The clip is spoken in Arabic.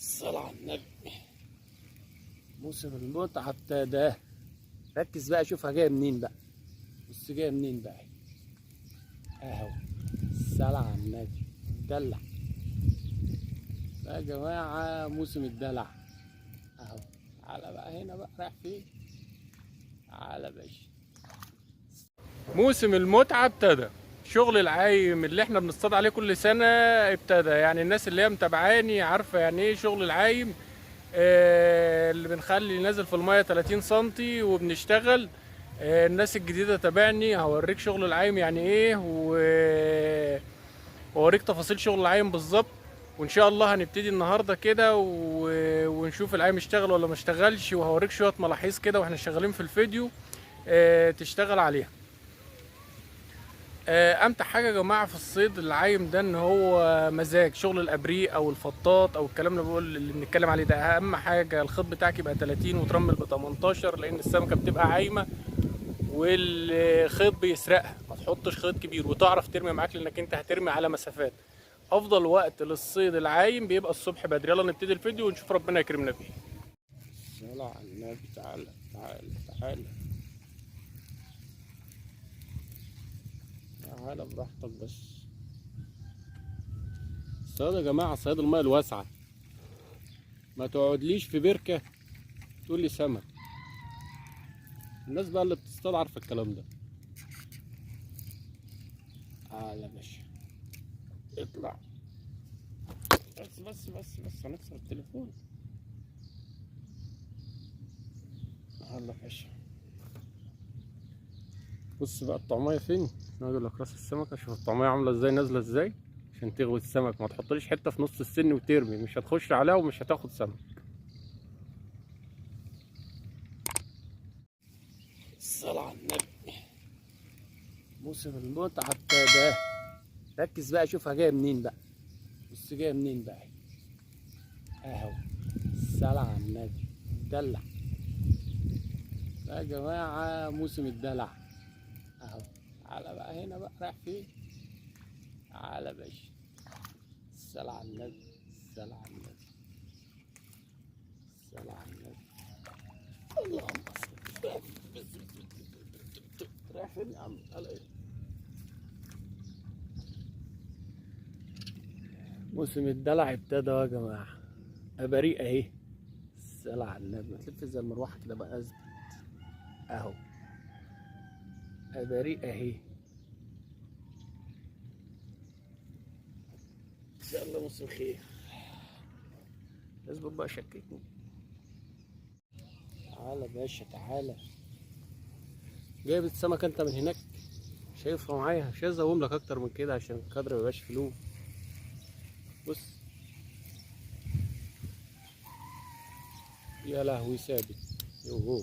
الصلاة على النبي. موسم المتعة ابتدى. ركز بقى، شوفها جاية منين بقى. بص جاية منين بقى اهو. الصلاة على النبي. دلع بقى يا جماعة، موسم الدلع اهو. تعالى بقى هنا بقى، رايح فين؟ تعالى باشا. موسم المتعة ابتدى. شغل العايم اللي احنا بنصطاد عليه كل سنة ابتدى. يعني الناس اللي هي متابعاني عارفة يعني ايه شغل العايم. اللي بنخلي نازل في المية 30 سنتي وبنشتغل. الناس الجديدة تابعني، هوريك شغل العايم يعني ايه وأوريك تفاصيل شغل العايم بالظبط. وان شاء الله هنبتدي النهارده كده ونشوف العايم اشتغل ولا ما اشتغلش، وهوريك شويه ملاحظ كده واحنا شغالين في الفيديو تشتغل عليها. امتع حاجه يا جماعه في الصيد العايم ده ان هو مزاج. شغل الابريق او الفطاط او الكلام اللي بنتكلم عليه ده، اهم حاجه الخيط بتاعك يبقى 30 وترمل ب 18، لان السمكه بتبقى عايمه والخيط بيسرقها. ما تحطش خيط كبير وتعرف ترمي معاك، لانك انت هترمي على مسافات. افضل وقت للصيد العايم بيبقى الصبح بدري. يلا نبتدي الفيديو ونشوف ربنا يكرمنا بيه. الصلاة على النبي. تعالى تعالى تعالى تعالى براحتك بس. الصياد يا جماعة، صياد المياه الواسعة. ما تقعدليش في بركة تقول لي سمك. الناس بقى اللي بتصطاد عارفة الكلام ده. تعالى يا باشا، اطلع. بس هنكسر التليفون. تعالى يا باشا. بص بقى الطعمية فين؟ اجيب لك راس السمكة. شوف الطعمية عاملة ازاي، نازلة ازاي، عشان تغوي السمك. ما تحطليش حتة في نص السن وترمي، مش هتخش عليها ومش هتاخد سمك. الصلاة على النبي. موسم المتعة ابتدى. ركز بقى، شوفها جاية منين بقى. بص جاية منين بقى اهو. الصلاة على النبي. دلع بقى يا جماعة، موسم الدلع اهو. تعالى بقى هنا بقى، رايح فين؟ تعالى باشا. الصلاة على النبي. الصلاة على النبي. الصلاة على النبي. اللهم صل. رايح فين يا عم؟ تعالى ايه. موسم الدلع ابتدى يا جماعة. أباريق اهي. الصلاة على النبي. ما تلف زي المروحة كده بقى، اثبت اهو. أباريق اهي. ان شاء الله موسم خير. اثبت بقى، شككني. تعالى باشا تعالى. جايب السمكة انت من هناك، شايفها معايا. مش عايز اقوم لك اكتر من كده عشان الكادر ميبقاش فلو. بص يا لهوي، ثابت. يوهو.